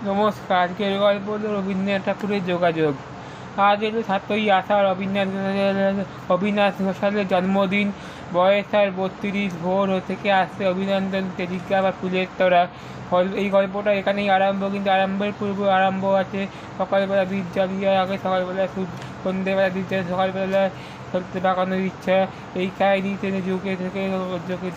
নমস্কার। আজকের গল্প হলো রবীন্দ্রনাথ ঠাকুরের যোগাযোগ। আজ এলো 7ই আষাঢ়, অবিনাশ ঘোষালের জন্মদিন। বয়স তার 32। ভোর থেকে আসছে অভিনন্দন, টেলিগ্রাফ আর ফুলের তোড়া। এই গল্পটা এখানেই আরম্ভ, কিন্তু আরম্ভের পূর্ব আরম্ভ আছে। সকালবেলা বীজ জ্বালিয়ে আগে, সকালবেলা সন্ধ্যেবেলা দিতে, সকালবেলা চলতে পাকানোর ইচ্ছা। এই কাহিনিতে যুগে থেকে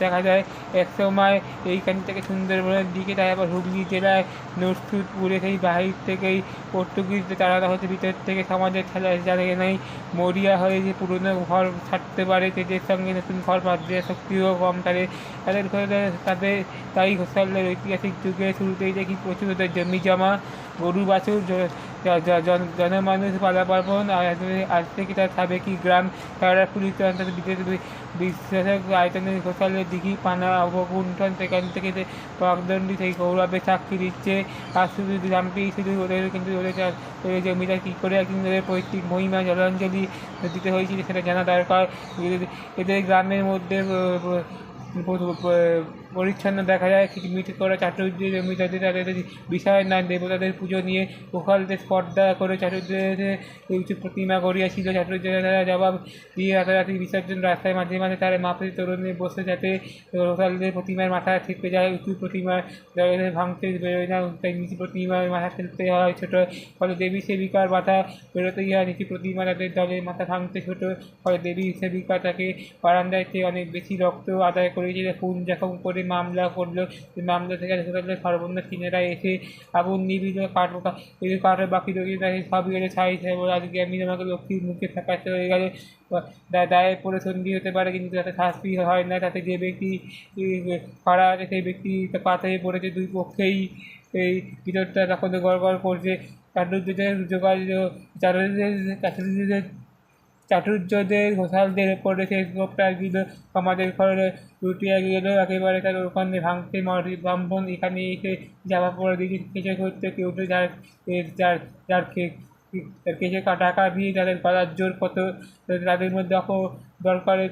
দেখা যায়। একসময় এইখান থেকে সুন্দরবনের দিকে, তারপর হুগলি জেলায় নরসুদপুরে সেই বাহির থেকেই পর্তুগিজদের তাড়ানো হচ্ছে ভিতর থেকে। সমাজের খেলা জানে নাই, মরিয়া হয়ে যে পুরনো ঘর ছাড়তে পারে, তেজের সঙ্গে নতুন ঘর বাদ দেওয়ার শক্তিও কম তাদের তাদের তাই ঘোষালের ঐতিহাসিক যুগে শুরুতেই দেখি প্রচুর ওদের জমি জমা, গরু বাছুর, জনমানুষ, পালাপার্বণ। আর আজ থেকে তার সাবেকি গ্রাম তারা পুলিশ অন্তত বিশ্বাসক আয়তনের ঘোষালের দিঘি পানা অবগুণ্ঠন, সেখান থেকে পাকদণ্ডী সেই গৌরবে সাক্ষী দিচ্ছে। আর শুধু গ্রামটি শুধু ওদের, কিন্তু ওদের জমিটা কী করে কিন্তু ওদের পৈতৃক মহিমা জলাঞ্জলি দিতে হয়েছিল সেটা জানা দরকার। এদের গ্রামের মধ্যে পরিচ্ছন্ন দেখা যায় মিট করা চাটুর্যের জমিদারদের তাদের বিষয় না দেবতাদের পুজো নিয়ে গোপালদের স্পর্ধা করে চাটুর্যদের উঁচু প্রতিমা করিয়াছিল। চাটুর্যরা জবাব দিয়ে রাতারাতি বিসর্জন। রাস্তায় মাঝে মাঝে তারা মাপে তরুণে বসে, যাতে গোপালদের প্রতিমার মাথা থেকে যায়। উঁচু প্রতিমার ভাঙতে বেরোয় না, তাই নিচু প্রতিমার মাথা ফেলতে হয় ছোটো। ফলে দেবী সেবিকার মাথা বেরোতেই হয়। নিচু প্রতিমা তাদের দলের মাথা ভাঙতে ছোটো, ফলে দেবী সেবিকা তাকে বারান্দায় অনেক বেশি রক্ত আদায় করেছিল। খুন যখন করে মামলা করলো, মামলা থেকে সর্বর্ণ সিনেরা এসে আগুন নিবিল, কাঠের বাকি রয়েছে, তাকে সব গেলে ছাই ছাই বলে আজকে আমি আমাকে লক্ষ্মীর মুখে ফেঁকাতে হয়ে গেল। দায়ে পড়ে সন্ধি হতে পারে, কিন্তু তাতে শাস্তি হয় না। তাতে যে ব্যক্তি করা আছে সেই ব্যক্তি পাথরে পড়েছে। দুই পক্ষেই এই ভিতরটা তখন গড় করছে। চাটুর্যদের যোগাযোগ, চাটুর্যদের ঘোষালদের ওপরে শেষ গোপটা গেল, আমাদের ঘরে লুটিয়া গেল একেবারে। তার ওখানে ভাঙতে ব্রাহ্মণ এখানে এসে জামা পড়ে দিকে কেঁচে করতে, কেউ তো যার যার যার কেঁচে টাকা দিয়ে তাদের গলার জোর কত, তাদের মধ্যে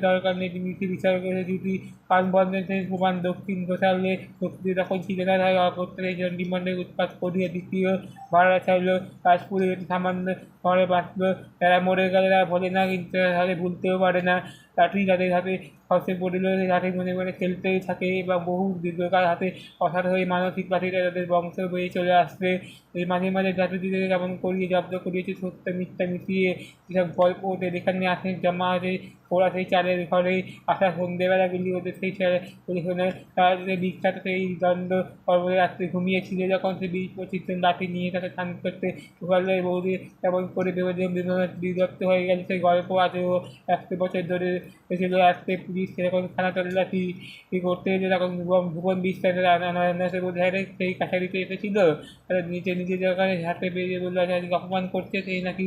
দরকার নেই নীতি বিচার করে যদি কান বন্ধের সেই প্রমাণ। দক্ষিণ ঘোষালে শক্তি তখন ছিল না, তাই অগত্যের চণ্ডীমণ্ডের উৎপাত করিয়া দ্বিতীয় ভাড়া চাইল। কাশপুরে সামান্য ঘরে বাঁচল, তারা মরে গেলে তারা বলে না, কিন্তু তাহলে ভুলতেও পারে না। লাঠি যাদের হাতে খসে পড়িল, সেই লাঠি মনে মনে খেলতেই থাকে, এবং বহু দীর্ঘকাল হাতে অসার হয়ে মানসিক লাঠিটা তাদের বংশ বয়ে চলে আসবে। এই মাঝে মাঝে জাতিদের কেমন করিয়ে জব্দ করিয়েছে সত্য মিথ্যা মিশিয়ে, যেসব গল্প ওদের এখানে আসে জমা আছে। ওরা সেই চালের ঘরে আসা সন্ধ্যেবেলাগুলি ওদের সেই শোনে। তারা বিখ্যাত সেই দণ্ড পর্বতে রাত্রে ঘুমিয়েছিল, যখন সে বিচিত্র লাঠি নিয়ে তাকে স্নান করতে গোপালের বৌদি তেমন করে ভেবে বিরক্ত হয়ে গেল। সেই গল্প আজও 100 বছর ধরে ছিল। আজকে পুলিশ সেরকম থানা তল্লাশি করতে এলে তখন ভুবন বিশ্বাসের বোধহয় সেই কাছারিতে এসেছিল। তারা নিজে দোকানে হাতে বেরিয়ে বললো আজকে অপমান করছে, সেই নাকি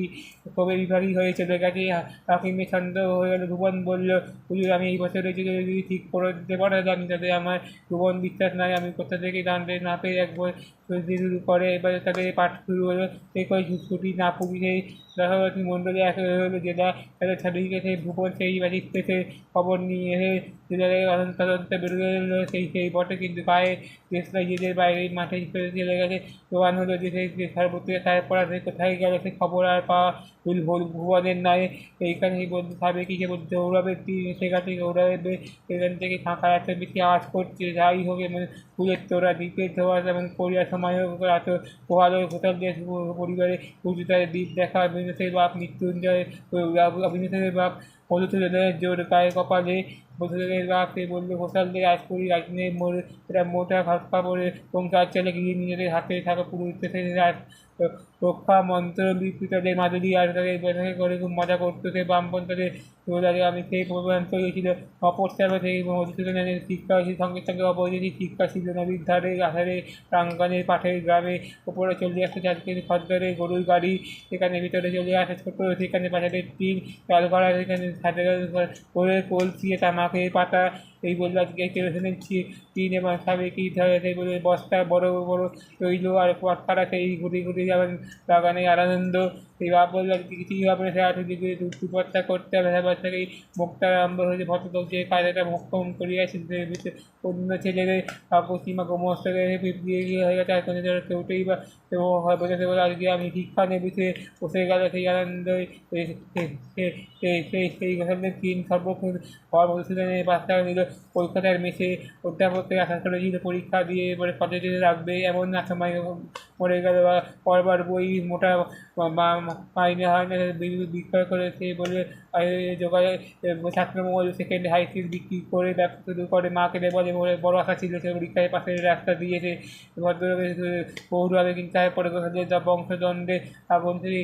কবে বিভাগী হয়ে চলে গেছে। হাকিমের সন্দেহ হয়ে গেল। ভুবন বলল, হুজুর আমি এই বছরে যদি ঠিক করে দিতে পারে আমি, তাতে আমার ভুবন বিশ্বাস নাই। আমি কোথা থেকে জানতে না পেয়ে একবার শুরু করে, এবারে তাদের পাঠ শুরু হলো। সেই করে ছুটি না পুলিশেই রাষ্ট্রপতি মণ্ডলী এক হলো জেলা, তাদের ছাড়িয়ে সেই ভুবন সেই বাড়ির থেকে খবর নিয়ে এসে জেলায় তদন্তে বেরোলো। সেই বটে, কিন্তু পায়ে দেশটা নিজেদের বাইরে মাঠে চলে গেছে। প্রমাণ হলো যে সেই সর্বত্র তারপর সে কোথায় গেল সে খবর আর পাওয়া ভুবনের নয়। এইখানেই বলতে হবে কি, যে গৌরবের সেখানে গৌরবের এখান থেকে ফাঁকা এত বেশি আওয়াজ করছে। যাই হোক, মানে ফুলের তোড়া দিকে ধোয়া এবং কোরিয়ার সময় এত পোহালো হোটেলদের পরিবারে উচ্চতায় দ্বীপ দেখা। অভিনেতার বাপ মৃত্যুঞ্জয়, অভিনেতার বাপ মধুসূদনের জোর গায়ে কপালে। মধুসূদনের বাপ সে বলল, ঘোষালদের আজ করি রাজনের মোটা হাত কাপড়ে সংসার চলে গিয়ে নিজেদের হাতে থাকা পুরুষদের রাত রক্ষা মন্ত্র বিকৃতদের মাধুরী আর তাদের ব্যবহার করে খুব মজা করতো। সে বামপন তাদের আমি সেই প্রমাণ করেছিল। অপস্থাপে সেই মধুসূদনের শিক্ষা সঙ্গে সঙ্গে অবৈধি শিক্ষা ছিল নদীর ধারে আধারে প্রাঙ্গণের পাঠের গ্রামে ওপরে চলে আসে আজকে খদ্দরে গরুর গাড়ি, সেখানে ভিতরে চলে আসে ছোটো, সেখানে বাজারের টিন চাল করা, সেখানে করে কলসিয়ে তামাকের পাতা, এই বললো আজকে কেরোসিনের টিন এবং সাবেকি ধরে সেই বলে বস্তা বড় বড় তৈল আর পটকারা সেই ঘুরে ঘুরে যাবেন বাগানে আনন্দ। এই বাপ বললো আজকে কিছুই হবে না, সে দিকে দুপত্তা করতে হবে, সেবার থেকেই মুখটা আরম্ভ হয়েছে ভদ্রলোক যে কাজটা মোক্ষম করিয়াছে অন্য ছেলেদের পশ্চিমা গোমস্ত বিয়ে হয়ে গেছে আর কোনো কেউটেই বা বোঝাতে বলে আজকে আমি শিক্ষা নেবি সে বসে গেল সেই আনন্দ সেই ঘটনার তিন সর্বক্ষণ হওয়ার মধুসূদনের বাচ্চা নিল কলকাতার মেসে অধ্যাপককে আশা করেছিল পরীক্ষা দিয়ে এবারে কলেজে রাখবে, এমন না সময় মরে গেল পরবার বই মোটা মাইনে হয় না বিক্রয় করে সে বলে যোগাযোগ ছাত্রমহল সেকেন্ড হাই স্কুল বিক্রি করে ব্যবসা শুরু করে। মাকে বলে বড় আশা ছিল সে পরীক্ষায় পাশের রাস্তা দিয়েছে ভদ্রভাবে পৌরভাবে কিন্তু পরে বংশদণ্ডে আগুন থেকে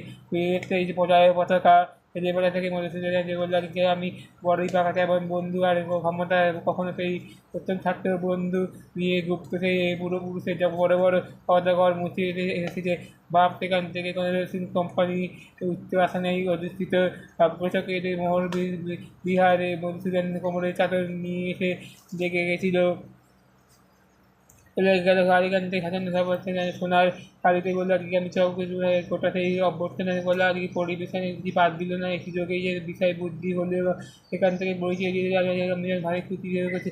এই যে পর্যায় পতাকা ছেলেবেলা থেকে মধুসূদনের যে বললো আজকে আমি বড়ই পাকাতে এবং বন্ধু আর ক্ষমতা কখনো সেই প্রথম ছাত্র বন্ধু নিয়ে গুপ্ত সেই পূর্বপুরুষের যা বড় বড় পদাঘর মুছে এসেছে বাপ সেখান থেকে কোনো কোম্পানি উচ্চ আসনে অধিষ্ঠিত বৈঠকের মোহর বিহারে মধুসূদন কোমরের চাদর নিয়ে এসে জেগে গেছিল। চলে গেল গাড়িখান থেকে সাজানো সব সোনার শাড়িতে বললো আজকে আমি চৌকে গোটা সেই অভ্যর্থনা বললো আজকে পরিবেশনে যদি বাদ দিল না এই সুযোগে যে বিষয় বুদ্ধি হলে সেখান থেকে পরিচয় দিয়ে আমি ভারী খুশি হয়ে গেছে।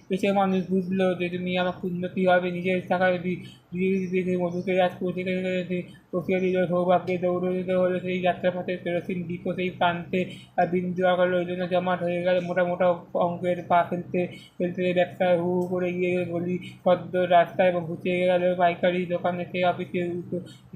পেছে মানুষ বুঝলো যে তুমি আমার উন্নতি হবে নিজের টাকায় দিয়ে মধুকে রাজ পৌঁছে বসিয়ে দিল সৌভাগ্যে দৌড়ে দিতে হলো সেই যাত্রাপথে কেরোসিন ডিপো সেই প্রান্তে আর বিন্দু আকার রইল না জমাট হয়ে গেল মোটা মোটা অঙ্কের পা ফেলতে ফেলতে ব্যবসা হু করে গিয়ে গলি পদ্ম রাস্তায় এবং ঘুচে গেল পাইকারি দোকানে সেই অফিসের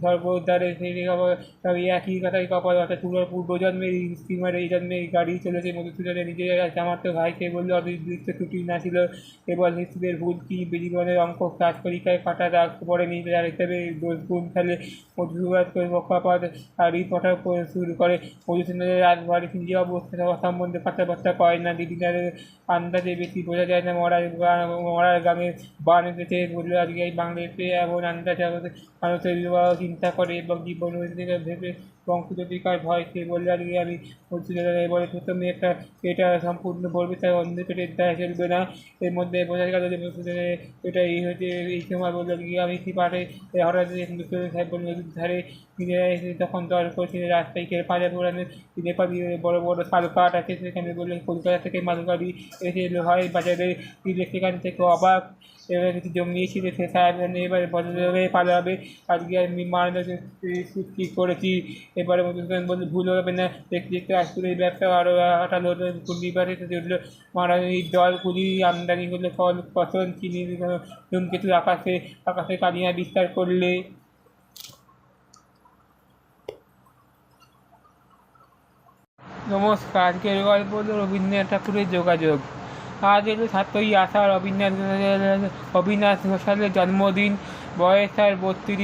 সর্বদ্বারে সেই সব একই কথাই কপাল অর্থাৎ পূর্বজন্মের স্টিমার এই জন্মে গাড়ি চলেছে মধুসূদনের নিজের জামাতো ভাইকে বললো অনির্দিষ্ট ছুটি না ছিল কেবল হিসেবের ভুল কি জীবনের অঙ্ক কাজ পরীক্ষায় কাটা দাগ পরে নিজে হিসেবে দোষ গুণ ফেলে মধুসূদন করে পক্ষাপাত আর রিপোর্টার শুরু করে মধুসূদনের রাজবাড়ি নিজে অবস্থা সম্বন্ধে কথাবার্তা কয় না দিদিনার আন্দাজে বেশি বোঝা যায় না মরার গ্রামের বান এসেছে বললো আজকে এই বাংলাদেশে এমন আন্দাজ মানুষের বিবাহ চিন্তা করে এবং জীবন ভেবে বংশোত্তরিকার ভয় সে বললে আজকে আমি মধুসূদনের বলে প্রথমে এটা সম্পূর্ণ বলবে তাই অন্য পেটের দায় চলবে না। এর মধ্যে বোঝা গেল যে মধুসূদনের এটা এই হয়েছে এই সময় বললো গিয়ে আমি কি পারে হঠাৎ মধুসূদন সাহেব নদীর ধারে নিজেরা এসে তখন দল করছিলেন রাস্তায় কেড়ে পাজা পুরানের নেপালি বড় বড় শাল কাঠ আছে সেখানে বললেন কলকাতা থেকে মালগাড়ি এসে লোহাই বাজারে সেখান থেকে অবাক এবার কিছু জমিয়েছিল সে সাহেব এবারে বদলে পালাবে আজকে আমি মারানোর চুক্তি করেছি। এবারে মধুসূদন বললে ভুল হবে না দেখতে দেখতে আসলে এই ব্যবসা আরও হাঁটালো পরিবারে জুড়লো মারানির দলগুলি আমদানি করলে ফল ফসল চিনি ধূমকেতু আকাশে কালিয়া বিস্তার করলে। নমস্কার, আজকের গল্প হলো রবীন্দ্রনাথ ঠাকুরের যোগাযোগ। আজ এলো 7ই আষাঢ়, অবিনাশ ঘোষালের জন্মদিন, বয়স তার 32।